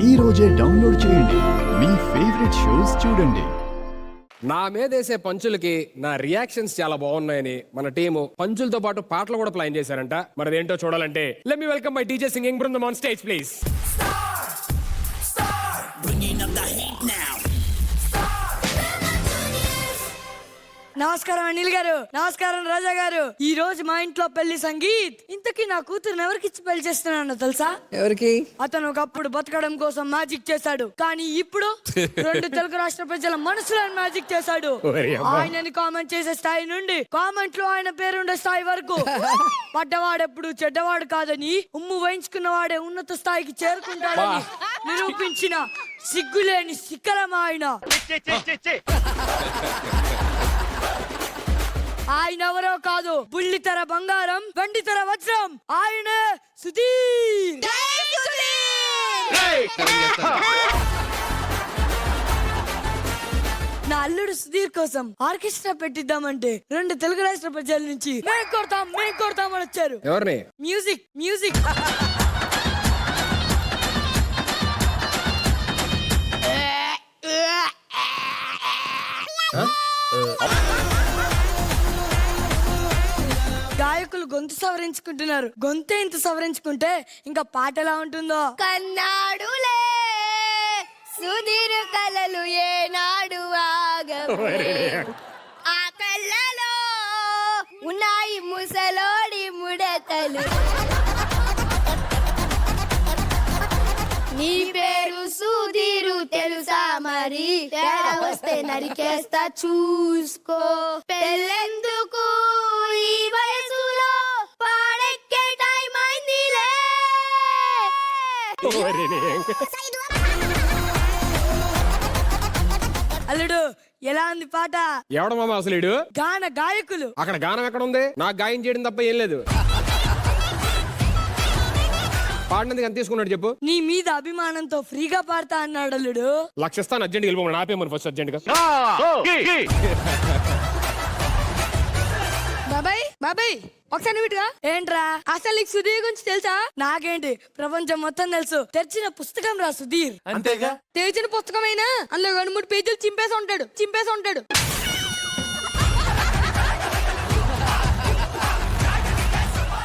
ఈ రోజే డౌన్లోడ్ చేయండి. మీ ఫేవరెట్ షోస్ చూడండి. నా మీద వేసే పంచులకి నా రియాక్షన్స్ చాలా బాగున్నాయని మన టీము పంచులతో పాటు పాటలు కూడా ప్లాన్ చేశారంట. మరి ఏంటో చూడాలంటే let me welcome my DJ singing బృందం ఆన్ స్టేజ్ ప్లీజ్. నమస్కారం అనిల్ గారు. నమస్కారం రాజా గారు. ఈ రోజు మా ఇంట్లో పెళ్లి సంగీత్. ఇంతకీ నా కూతురుని ఎవరికిచ్చి పెళ్లి చేస్తున్నాను తెలుసా? ఎవరికి? అతను ఒకప్పుడు బతకడం కోసం మ్యాజిక్ చేశాడు, కానీ ఇప్పుడు 2 తెలుగు రాష్ట్ర ప్రజల మనసులను మ్యాజిక్ చేశాడు. ఆయనని కామెంట్ చేసే స్థాయి నుండి కామెంట్ లో ఆయన పేరుండే స్థాయి వరకు పడ్డవాడెప్పుడు చెడ్డవాడు కాదని, ఉమ్ము వేయించుకున్న వాడే ఉన్నత స్థాయికి చేరుకుంటాడని నిరూపించిన సిగ్గులేని శిఖరం ఆయన. ఆయన ఎవరో కాదు, బుల్లితెర బంగారం, వెండితెర వజ్రం, ఆయనే సుధీర్. నా అల్లుడు సుధీర్ కోసం ఆర్కెస్ట్రా పెట్టిద్దామంటే 2 తెలుగు రాష్ట్ర ప్రజల నుంచి మేం కొడతాం అని వచ్చారు. ఎవరిని? మ్యూజిక్ మ్యూజిక్ గాయకులు గొంతు సవరించుకుంటున్నారు. గొంతే ఇంత సవరించుకుంటే ఇంకా పాట ఎలా ఉంటుందో. కన్నాడులే సుధీర్ కలలు ఏనాడు ఆగవే, ఆ కళ్ళలో ఉన్నాయి ముసలోడి ముడతలు. నీ పేరు సుధీరు తెలుసా మరి, తేడా వస్తే నరికేస్తా చూసుకో. పెళ్ళెందుకు ఈ వయసులో, పాడెక్కే టైం అయిందిలే. అల్లుడు ఎలా ఉంది పాట? ఎవడ మామ అసలు ఈడు? గాన గాయకులు. అక్కడ గానం ఎక్కడ ఉంది? నాకు గాయం చేయడం తప్ప ఏం లేదు. పాడినందుకు ఎంత తీసుకున్నాడు చెప్పు? నీ మీద అభిమానంతో ఫ్రీగా పాడతా అన్నాడు అల్లుడు. లక్షిస్తాను, అర్జెంట్ వెళ్ళిపోమని నాపేమని ఫస్ట్ అర్జెంట్ గా. బాబాయ్ ఒకసారి విటుగా. ఏంట్రా అసలు నీకు సుధీర్ గురించి తెలుసా? నాకేంటి, ప్రపంచం మొత్తం తెలుసు. తెరిచిన పుస్తకం రా సుధీర్. అంతేగా? తెరిచిన పుస్తకమైనా అందులో 2-3 పేజీలు చింపేసి ఉంటాడు.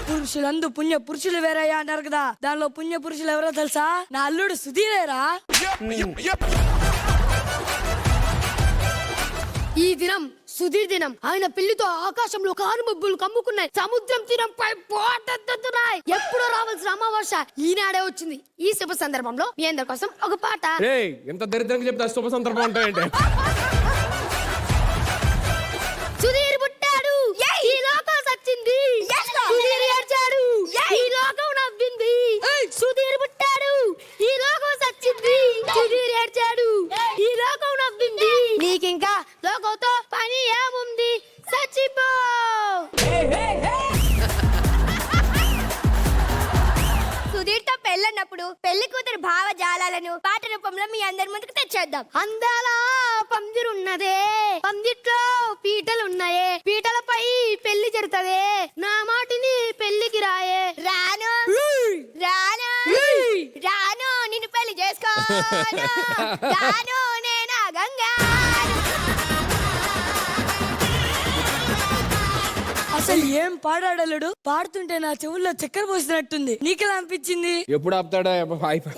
పురుషులందు పుణ్య పురుషులు వేరయ్యా అంటారు కదా, దానిలో పుణ్య పురుషులు ఎవరో తెలుసా? నా అల్లుడు సుధీరేరా. ఈ దినం సుధీర్ దినం. ఆయన పెళ్లితో ఆకాశంలో కారుమబ్బులు కమ్ముకున్నాయి, సముద్రం తీరంపై పోటెత్తుతున్నాయి. ఎప్పుడో రావాల్సిన అమావాస్య ఈనాడే వచ్చింది. ఈ శుభ సందర్భంలో మీ అందరి కోసం ఒక పాట. ఎంత దరిద్రంగా చెప్తా శుభ సందర్భం ఉంటాయంటే. సుధీర్ పుట్టాడు, ఈ లోకం సచ్చింది. సుధీర్ ఏడ్చాడు, ఈ లోకం నవ్వింది. సుధీర్ పుట్టాడు, ఈ లోకం సచ్చింది. సుధీర్ ఏడ్చాడు, ఈ లోకం నవ్వింది. నీకింకా లోకంతో పని ఏముంది, సచ్చిపో. సుధీర్ తో పెళ్ళన్నప్పుడు పెళ్లి కూతురు భావజాలాలను పాట రూపంలో మీ అందరి ముందుకు తెచ్చేద్దాం. అందాల పందిరున్నదే, పందిట్లో పీటలున్నాయే, పీటలపై పెళ్లి జరుగుతదే. నా మాటిని పెళ్లికి రాయే. రాను నిన్ను పెళ్లి చేసుకోను. రాను నేనా గంగా. అసలు ఏం పాడాడలుడు? పాడుతుంటే నా చెవుల్లో చక్కెర పోసినట్టుంది. నీకెలా అనిపించింది? ఎప్పుడు ఆపుతాడా?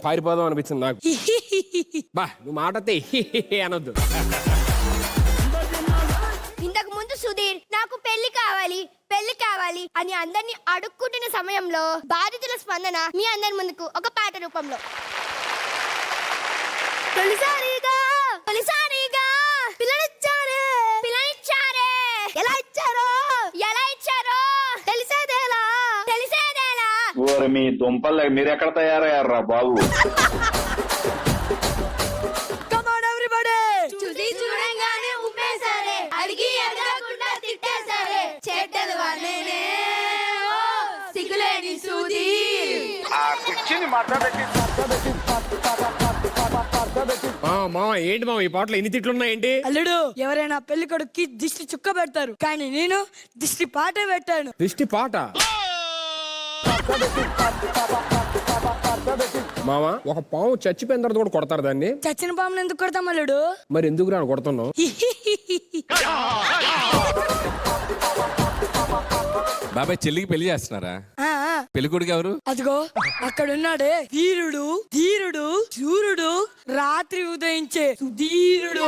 పారిపోదాం అనిపించింది నాకు. బా నువ్వు మాట అనొద్దు. ఇంతకు ముందు సుధీర్ నాకు పెళ్లి కావాలి అని అందరినీ అడుక్కుంటున్న సమయంలో బాధితుల స్పందన మీ అందరి ముందుకు ఒక పాట రూపంలో. తొలిసారిగా పిల్లనిచ్చారే, ఎలా ఇచ్చారో తెలిసేదేలా. ఓరి మీ దుంపలు మీరెక్కడ తయారయ్యారా బాబు? Come on everybody! చూడంగానే ఉమ్మేశారే, అడిగి అడగకుండా తిట్టేశారే. చెడ్డలు వానేనే సిగ్గులేని సుధీర్. ఏంటి మామ ఈ పాటలో ఎన్ని తిట్లున్నాయేంటి? అల్లుడు, ఎవరైనా పెళ్లి కొడుక్కి దిష్టి చుక్క పెడతారు, కానీ నేను దిష్టి పాటే పెట్టాను. దిష్టి పాట? మామ ఒక పాము చచ్చిపోయిన తర్వాత కూడా కొడతారు దాన్ని. చచ్చిన పామును ఎందుకు కొడతాం అల్లుడు? మరి ఎందుకు రాను కొడుతున్నావు? బాబాయ్ చెల్లికి పెళ్లి చేస్తున్నారా? ఆ, ఆ. పెళ్లి కొడుకు ఎవరు? అదిగో అక్కడున్నాడే ధీరుడు ధీరుడు శూరుడు రాత్రి ఉదయించే సుధీరుడు.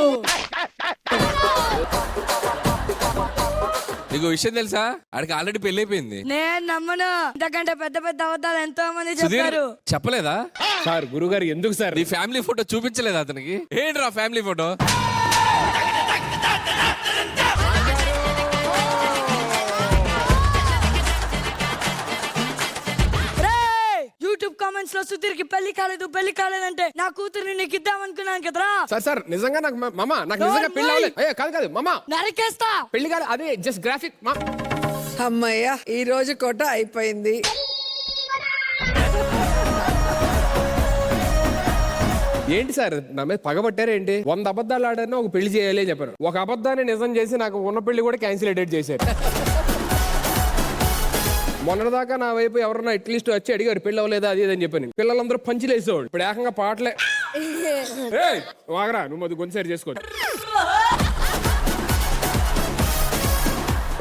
నీకు విషయం తెలుసా? ఆడికి ఆల్రెడీ పెళ్లి అయిపోయింది. నేను నమ్మను. ఇంతకంటే పెద్ద పెద్ద అబద్ధాలు ఎంతో మంది సుధీర్ చెప్పారు. చెప్పలేదా? సార్ గురుగారు ఎందుకు సార్? నీ ఫ్యామిలీ ఫోటో చూపించలేదా అతనికి? ఏంట్రా ఫ్యామిలీ ఫోటో? యూట్యూబ్ కామెంట్స్ లో సుధీర్ కి పెళ్లి కాలేదంటే నా కూతుర్ని నీకు ఇద్దాం అనుకున్నాను కదరా. సార్ నిజంగా నాకు మామ నాకు నిజంగా పెళ్లి అవ్వలేదు. కాదు మామ నరికేస్తా. పెళ్లి కాదు, అదే జస్ట్ గ్రాఫిక్. అమ్మయ్య ఈ రోజు కోట అయిపోయింది. ఏంటి సార్ నా మీద పగబట్టారేంటి? 100 అబద్ధాలు ఆడారని ఒక పెళ్లి చేయాలి అని చెప్పారు. ఒక అబద్ధాన్ని నిజం చేసి నాకు ఉన్న పెళ్లి కూడా క్యాన్సిలేటెడ్ చేశారు. మొన్నటిదాకా నా వైపు ఎవరన్నా అట్లీస్ట్ వచ్చి అడిగారు పెళ్లి అవ్వలేదా అది అని చెప్పాను. పిల్లలందరూ పంచులు వేసేవాళ్ళు. ఇప్పుడు ఏకంగా పాటలే. వాగరా నువ్వు అది కొంచెం చేసుకోవచ్చు.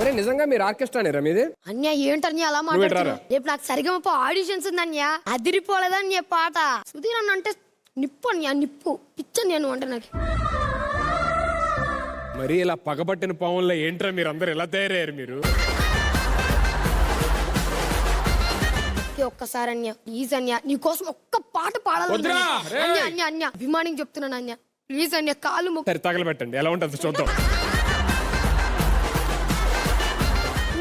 ఒరే నిజంగా మీరు ఆర్కెస్ట్రా అనేరా మీది? అన్య ఏంటన్య అలా నువ్వు ఎట్రారా? మాట్లాడుతున్నావు? రేపు నాకు సరిగమప ఆడిషన్స్ ఉందన్య. అదిరిపోలేదన్య పాట. సుధీర్ అన్న అంటే నిప్పు అన్య, నిప్పు పిచ్చ నేను అంటే నాకు. మరి ఇలా పగబట్టిన పావుల్లో ఏంట్రా మీరు అందరు ఎలా తయారయ్యారు మీరు? ఒక్కసారి అన్య ప్లీజ్ అన్య నీకోసం ఒక్క పాట పాడాలి వద్దురా, రేయ్. అన్య అన్య అన్య అభిమానికి చెప్తున్నాను అన్య ప్లీజ్ అన్య కాలు మొక్కు. సరే తగలబెట్టండి, ఎలా ఉంటుంది చూద్దాం.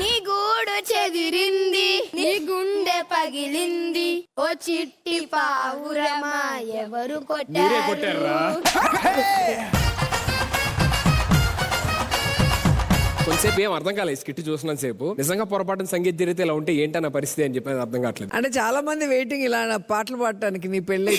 నీ గూడు చెదిరింది, నీ గుండె పగిలింది, ఓ చిట్టి పావురమా ఎవరు మీరే కొట్టారు? కొట్టారా? కొంతసేపు ఏం అర్థం కాలేదు స్కిట్ చూసినంత సేపు. నిజంగా పొరపాటున సంగీత జరిగితే ఇలా ఉంటే ఏంటన్న పరిస్థితి అని చెప్పి అర్థం కావట్లేదు. అంటే చాలా మంది వెయిటింగ్ ఇలా నా పాటలు పాడటానికి నీ పెళ్ళి.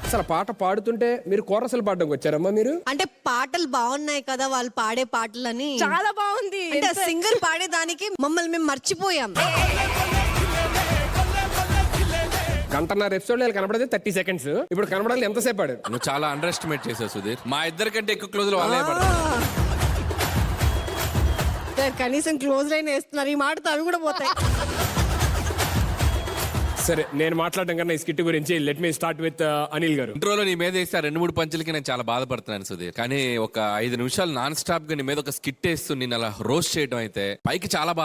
అసలు పాట పాడుతుంటే మీరు కోరసలు పాడడానికి వచ్చారమ్మా మీరు? అంటే పాటలు బాగున్నాయి కదా వాళ్ళు పాడే పాటలని. చాలా బాగుంది. అంటే సింగర్ పాడేదానికి మమ్మల్ని మేము మర్చిపోయాం. గంటన్నర ఎపిసోడ్ కనబడితే 30 సెకండ్స్. ఇప్పుడు కనబడాలి ఎంతసేపు ఆడారు? నువ్వు చాలా అండర్ ఎస్టిమేట్ చేసావు సుధీర్. మా ఇద్దరి కంటే ఎక్కువ క్లోజ్ వాళ్ళే పడతారు. సార్ కనీసం క్లోజ్ లైన్ వేస్తున్నారు, ఈ మాటతో అవి కూడా పోతాయి. సరే నేను మాట్లాడడం కన్నా ఈ స్కిట్ గురించి let me start with Anil గారు. ఇంట్రోలో నీ మీద వేస్తే 2-3 పంచులకి నేను చాలా బాధపడుతున్నాను సుధీర్. కానీ ఒక 5 నిమిషాలు నాన్ స్టాప్ గా నీ మీద ఒక స్కిట్ వేస్తూ నేను అలా రోస్ట్ చేయడం అయితే పైకి చాలా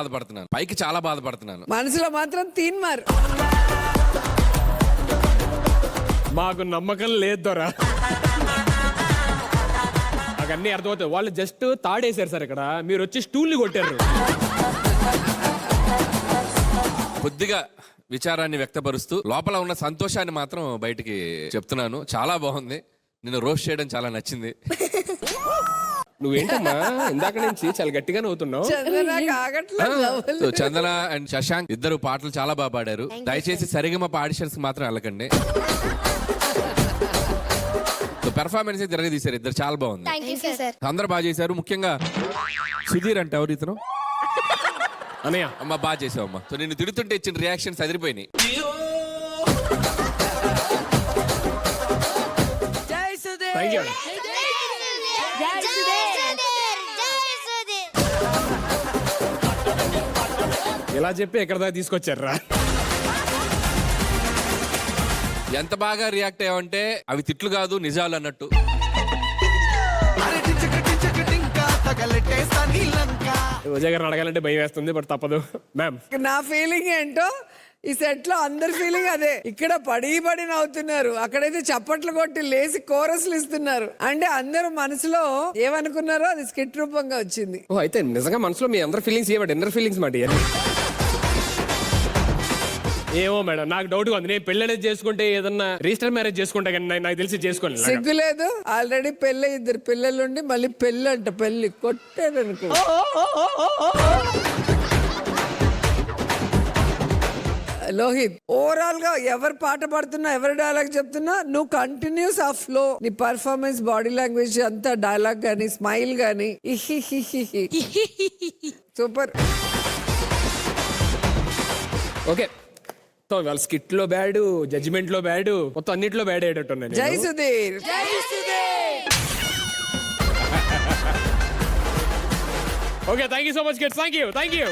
బాధపడుతున్నాను. మనసులో మాత్రం తీన్మారు. మాకు నమ్మకం లేదు దొరా. నాకు అన్ని అర్థమవుతాయి. వాళ్ళు జస్ట్ తాడేశారు సార్ ఇక్కడ, మీరు వచ్చి స్టూల్ని కొట్టారు. కొద్దిగా విచారాన్ని వ్యక్తపరుస్తూ లోపల ఉన్న సంతోషాన్ని మాత్రం బయటికి చెప్తున్నాను. చాలా బాగుంది. నిన్ను రోస్ట్ చేయడం చాలా నచ్చింది. నువ్వేంటమ్మా ఇందాక నుంచి చాలా గట్టిగా నవ్వుతున్నావు. చందనకు ఆగట్లేదు. సో చందన అండ్ శశాంక్ ఇద్దరు పాటలు చాలా బాగా పాడారు. దయచేసి సరిగమప ఆడిషన్స్ మాత్రం వెళ్ళకండి. పెర్ఫార్మెన్స్ తిరగదీశారు ఇద్దరు, చాలా బాగుంది. Thank you sir. అందరూ బాగా చేశారు. ముఖ్యంగా సుధీర్ అంటే ఎవరు ఇతను? అనయ్య అమ్మ బాగా చేసావు అమ్మా. సో నిన్ను తిడుతుంటే ఇచ్చిన రియాక్షన్స్ అదిరిపోయినాయి. జై సుధీర్. Thank you. ఇలా చెప్పి ఎక్కడ దాకా తీసుకొచ్చారా? ఎంత బాగా రియాక్ట్ అయ్యావంటే అవి తిట్లు కాదు నిజాలు అన్నట్టు. విజయ్ గారిని అడగాలంటే భయం వేస్తుంది, బట్ తప్పదు. మ్యామ్ నా ఫీలింగ్ ఏంటో ఈ సెట్ లో అందరి ఫీలింగ్ అదే. ఇక్కడ పడి నవ్వుతున్నారు, అక్కడైతే చప్పట్లు కొట్టి లేసి కోరస్లు ఇస్తున్నారు. అంటే అందరూ మనసులో ఏమనుకున్నారో అది స్కిట్ రూపంగా వచ్చింది. ఓ అయితే నిజంగా మనసులో మీ అందరి ఫీలింగ్స్ ఏమంటే ఇన్నర్ ఫీలింగ్స్ మాట ఇవన్నీ. ఏమో మేడం నాకు డౌట్ ఉంది. నేను పెళ్లి అనేది చేసుకుంటే ఏదన్నా రిజిస్టర్ మ్యారేజ్ చేసుకుంటా కానీ నాకు తెలిసి చేసుకోండి. సిగ్గు లేదు. ఆల్రెడీ పెళ్ళి 2 పిల్లలుండి మళ్ళీ పెళ్ళి అంట. పెళ్లి కొట్టాడనుకో. లోహిత్ ఓవరాల్ గా ఎవరు పాట పాడుతున్నా, ఎవరు డైలాగ్ చెప్తున్నా, నువ్వు కంటిన్యూస్ ఆ ఫ్లో, నీ పర్ఫార్మెన్స్, బాడీ లాంగ్వేజ్ అంతా, డైలాగ్ గానీ, స్మైల్ గానీ సూపర్. ఓకే సో వాళ్ళ స్కిట్ లో బ్యాడ్, జడ్జిమెంట్ లో బ్యాడ్, మొత్తం అన్నిట్లో బ్యాడ్ అయ్యేటట్టున్నాను జై Sudheer. Okay thank you so much kids, thank you.